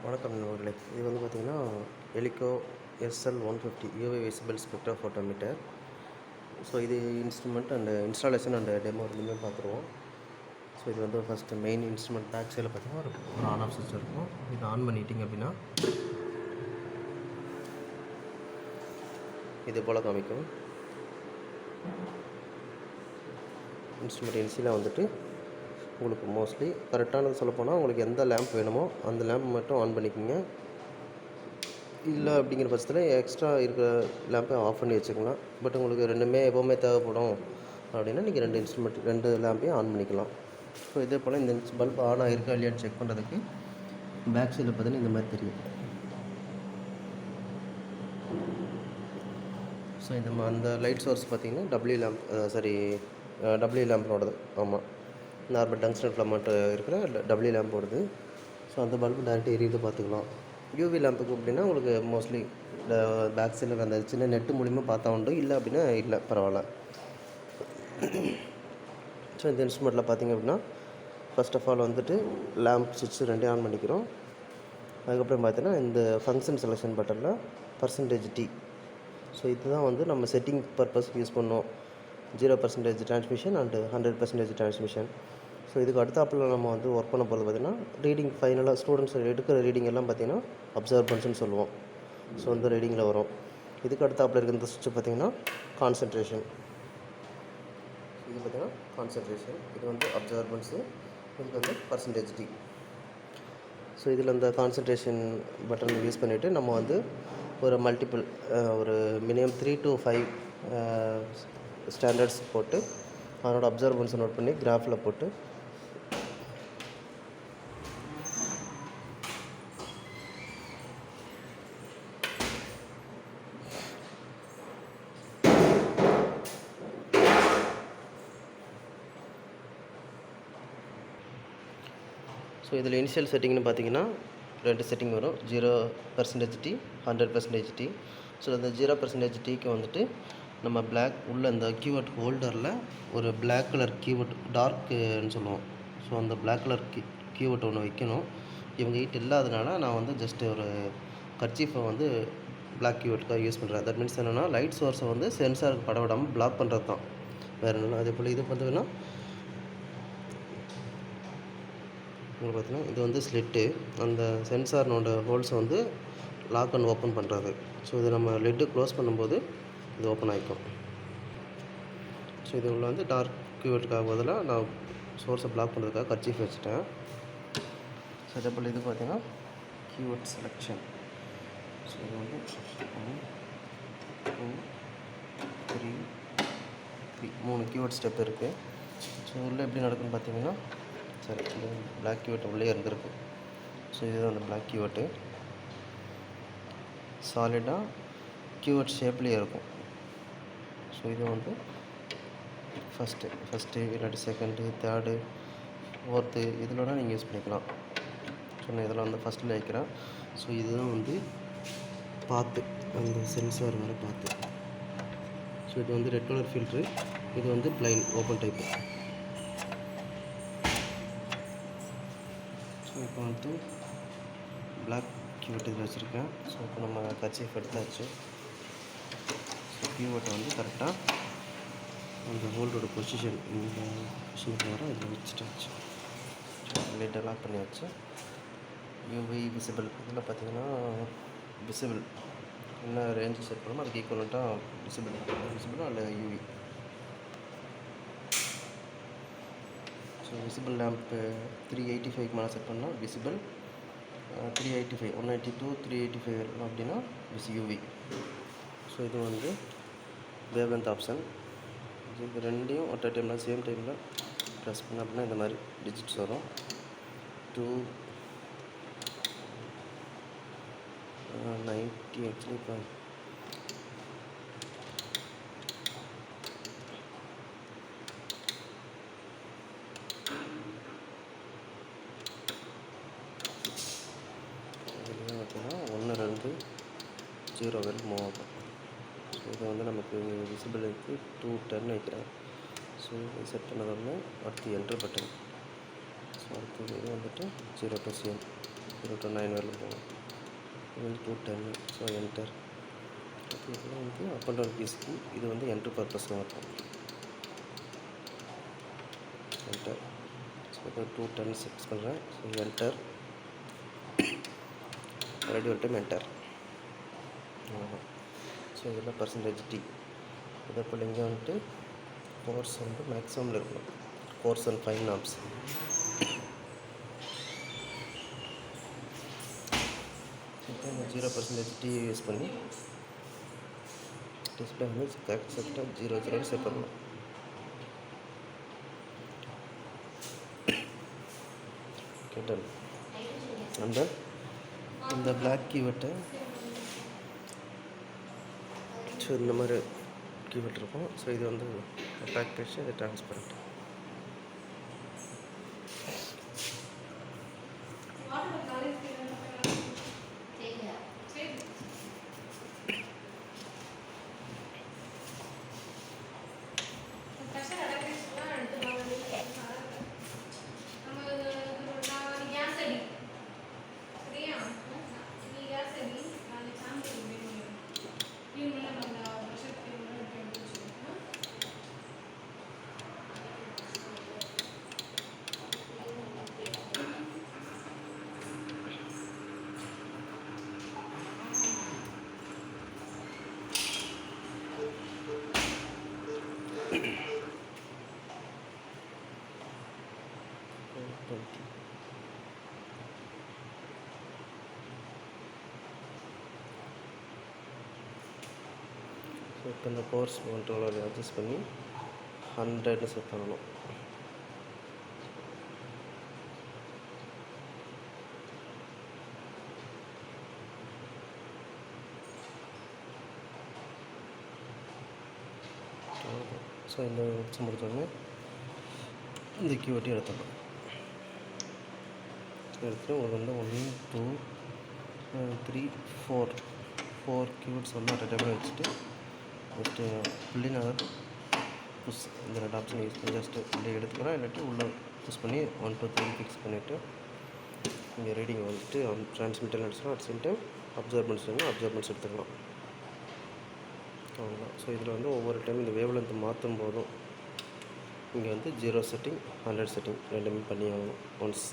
வணக்கம் நண்பர்களே. இது வந்து பார்த்திங்கன்னா ELICO-SL150 UV visible spectrophotometer. So இது instrument and installation and demo ரெண்டுமே பார்த்துருவோம். ஸோ இது வந்து ஃபஸ்ட்டு மெயின் இன்ஸ்ட்ருமெண்ட் பேக் சைடில் பார்த்திங்கன்னா ஒரு ஆன் ஆஃப் சுவிட்ச் இருக்கும். இது ஆன் பண்ணிட்டீங்க அப்படின்னா இது போல் காமிக்கும். இன்ஸ்ட்ருமெண்ட் இன்சிலாக வந்துட்டு உங்களுக்கு மோஸ்ட்லி கரெக்டானது சொல்லப்போனால் உங்களுக்கு எந்த லேம்ப் வேணுமோ அந்த லேம்ப் மட்டும் ஆன் பண்ணிக்கோங்க. இல்லை அப்படிங்கிற பட்சத்தில் எக்ஸ்ட்ரா இருக்கிற லேம்பை ஆஃப் பண்ணி வச்சுக்கலாம். பட் உங்களுக்கு ரெண்டுமே எப்போவுமே தேவைப்படும் அப்படின்னா நீங்கள் ரெண்டு லேம்பையும் ஆன் பண்ணிக்கலாம். ஸோ இதே போல் இந்த பல்ப் ஆன் ஆகிருக்கா இல்லையான்னு செக் பண்ணுறதுக்கு பேக் சைடில் பார்த்தீங்கன்னா இந்த மாதிரி தெரியும். ஸோ அந்த லைட் சோர்ஸ் பார்த்திங்கன்னா டபிள்யூ லேம்போடது. ஆமாம், நார்மல் டங்ஸ்டன் ஃபிலமெண்ட் இருக்கிற டபிள்யூ லேம்ப் ஓடுது. ஸோ அந்த பல்பு டேரெக்டாக எரியுது பார்த்துக்கலாம். யூவி லேம்புக்கு அப்படின்னா உங்களுக்கு மோஸ்ட்லி பேக் சைடில் அந்த சின்ன நெட்டு மூலிமா பார்த்தா உண்டு, இல்லை அப்படின்னா இல்லை பரவாயில்ல. ஸோ இந்த இன்ஸ்ட்ருமெண்ட்டில் பார்த்திங்க அப்படின்னா ஃபர்ஸ்ட் ஆஃப் ஆல் வந்துட்டு லேம்ப் சுவிட்ச் ரெண்டையும் ஆன் பண்ணிக்கிறோம். அதுக்கப்புறம் பார்த்தீங்கன்னா இந்த ஃபங்க்ஷன் செலெக்ஷன் பட்டனில் %T. ஸோ இதுதான் வந்து நம்ம செட்டிங் பர்பஸ்க்கு யூஸ் பண்ணோம். 0% டிரான்ஸ்மிஷன் அண்டு 100% டிரான்ஸ்மிஷன். ஸோ இதுக்கு அடுத்தாப்பில் நம்ம வந்து ஒர்க் பண்ண போகிறது பார்த்திங்கன்னா ரீடிங் ஃபைனலாக ஸ்டூடெண்ட்ஸ் எடுக்கிற ரீடிங் எல்லாம் பார்த்திங்கன்னா அப்சர்வன்ஸ்னு சொல்லுவோம். ஸோ இந்த ரீடிங்கில் வரும். இதுக்கு அடுத்தாப்பில் இருக்கிற இந்த சுவிட்ச் பார்த்திங்கன்னா கான்சன்ட்ரேஷன். இது பார்த்திங்கன்னா கான்சன்ட்ரேஷன், இது வந்து அப்சர்வன்ஸு, இதுக்கு வந்து %T. ஸோ இதில் இந்த கான்சன்ட்ரேஷன் பட்டன் யூஸ் பண்ணிவிட்டு நம்ம வந்து ஒரு மல்டிபிள் ஒரு மினிமம் 3 to 5 ஸ்டாண்டர்ட்ஸ் போட்டு அதனோட அப்சர்வன்ஸை நோட் பண்ணி கிராஃபில் போட்டு ஸோ இதில் இனிஷியல் செட்டிங்னு பார்த்திங்கன்னா 2 செட்டிங் வரும். 0% T, 100% T. ஸோ அந்த 0% Tக்கு வந்துட்டு நம்ம பிளாக் உள்ள இந்த கீவேர்ட் ஹோல்டரில் ஒரு பிளாக் கலர் கீவேர்ட் டார்க்குன்னு சொல்லுவோம். ஸோ அந்த பிளாக் கலர் கீவேர்ட் ஒன்று வைக்கணும். இவங்க கிட்ட இல்லாதனால நான் வந்து ஜஸ்ட் ஒரு கர்ச்சீஃபை வந்து பிளாக் கீவேர்டுக்காக யூஸ் பண்ணுறேன். தட் மீன்ஸ் என்னென்னா லைட் சோர்ஸை வந்து சென்சாருக்கு பட விடாமல் பிளாக் பண்ணுறது தான், வேறு என்னென்னா. அதே போல் இது பார்த்தீங்கன்னா உங்களுக்கு பார்த்தீங்கன்னா இது வந்து ஸ்லிட்டு, அந்த சென்சார்னோட ஹோல்ஸை வந்து லாக் அண்ட் ஓப்பன் பண்ணுறது. ஸோ இது நம்ம லிட்டு க்ளோஸ் பண்ணும்போது இது ஓப்பன் ஆகிக்கும். ஸோ இது உள்ள வந்து டார்க் கீவேர்டுக்காக பதிலாக நான் சோர்ஸை பிளாக் பண்ணுறதுக்காக கர்ச்சீஃப் வச்சுட்டேன். ஸோ அதே போல் இது பார்த்தீங்கன்னா கீவேர்ட் செலெக்ஷன். ஸோ இது வந்து 1 2 3 3 கீவேர்ட் ஸ்டெப் இருக்குது. ஸோ உள்ளே எப்படி நடக்குன்னு பார்த்தீங்கன்னா சரி, இது பிளாக் கீவேர்ட் உள்ளே இருந்திருக்கு. ஸோ இதுதான் அந்த பிளாக் கீவேர்ட்டு சாலிடாக கீவேர்ட் ஷேப்லேயே இருக்கும். ஸோ இது வந்து ஃபஸ்ட்டு இல்லாட்டி செகண்டு, தேர்டு, ஃபோர்த்து இதிலோட நீங்கள் யூஸ் பண்ணிக்கலாம். ஸோ நான் இதில் வந்து ஃபஸ்ட்டில் வைக்கிறேன். ஸோ இதுதான் வந்து பாத்து, அந்த சென்சார் வர பாத்து. ஸோ இது வந்து ரெட் கலர் ஃபில்ட்ரு, இது வந்து பிளைன் ஓப்பன் டைப்பு. ஸோ இப்போ வந்து பிளாக் கீவேர்ட் இதில் வச்சுருக்கேன். ஸோ இப்போ நம்ம கர்ச்சீஃப் எடுத்தாச்சு. ஸோ கீவேர்ட்டை வந்து கரெக்டாக அந்த ஹோல்டரோட பொசிஷன் இந்த பொசிஷனுக்கு வர இதில் வச்சுட்டாச்சு. லைட்டை லாக் பண்ணியாச்சு. யூவி விசிபிள் இதில் பார்த்திங்கன்னா விசிபிள் என்ன ரேஞ்சு செட் பண்ணணுமோ அதுக்கு ஈக்குவலண்ட்டாக விசிபிளும் அல்ல யூவி. ஸோ விசிபிள் லேம்ப்பு 385 மேலே செட் பண்ணால் விசிபிள், 385 192 385 அப்படின்னா யூவி. ஸோ இது வந்து வேவ் லென்த் ஆப்ஷன். இது ரெண்டையும் ஒற்றை டைமில் சேம் டைமில் ப்ரெஸ் பண்ண அப்படின்னா இந்த மாதிரி டிஜிட்ஸ் வரும். 290 ஆக்சுவலி இப்போ பார்த்தீங்கன்னா 1 2 0 வரை மூவ் ஆகும். ஸோ இதை வந்து நமக்கு விசிபிளுக்கு 210 வைக்கிறேன். ஸோ இது செட் பண்ணதோடனே அடுத்து என்ட்ரு பட்டன். ஸோ அடுத்தது இது வந்துட்டு 0 to 7. 0 to 9 வரலும் போகும். இது வந்து 210. So enter. இதெல்லாம் வந்து அப் அண்ட் டவுன் கீஸ்க்கு இது வந்து என்ட்ரு பர்பஸ்லாம் இருக்கும். என்டர். ஸோ இப்போ 210 ஃபிக்ஸ் பண்ணுறேன். So enter. மறுபடியும் ஒரு டைம் என்டர். ஸோ இதில் பர்சன்டேஜ் டி. இதே போல் இங்கே வந்துட்டு கோர்ஸ் வந்து மேக்ஸிமமில் இருக்கணும். கோர்ஸ் அண்ட் 5 நாம்ஸ். இப்போ இந்த 0% டி யூஸ் பண்ணி டிஸ்பிளே வந்து கரெக்டாக 0 செட் பண்ணணும். கேட்டல் அந்த இந்த பிளாக் கீவேர்ட்டை ஸோ இந்த மாதிரி கீவேர்ட் இருக்கும். ஸோ இது வந்து பேக் பேஜ், இது டிரான்ஸ்பரண்ட். ஸோ இப்போ இந்த கோர்ஸ் கண்ட்ரோலர் அட்ஜஸ்ட் பண்ணி 100 செட் பண்ணணும். ஸோ இந்த ஆப்ஷன் முடித்தோடனே இந்த கீவேர்ட்டையும் எடுத்துடலாம். எடுத்துகிட்டு உங்களுக்கு வந்து 1 2 3 4 கீவேர்ட்ஸ் வந்து அட் டைமில் வச்சுட்டு ஃபஸ்ட்டு புள்ளிநகர் புஷ் இந்த 2 ஆப்ஷன் யூஸ் பண்ணி ஜஸ்ட்டு இப்படி எடுத்துக்கிறோம். இல்லாட்டி உள்ளே புஷ் பண்ணி 1 2 3 ஃபிக்ஸ் பண்ணிவிட்டு இங்கே ரீடிங் வந்துட்டு ட்ரான்ஸ்மிட்டர் அடிச்சிடும். அட் சேம் டைம் அப்சர்வன்ஸ் எடுத்துக்கலாம். அவ்வளோதான். ஸோ இதில் வந்து ஒவ்வொரு டைம் இந்த வேவ் லென்த் மாற்றும் போதும் இங்கே வந்து 0 செட்டிங் 100 செட்டிங் ரெண்டுமே பண்ணி ஆகணும் ஒன்ஸ்.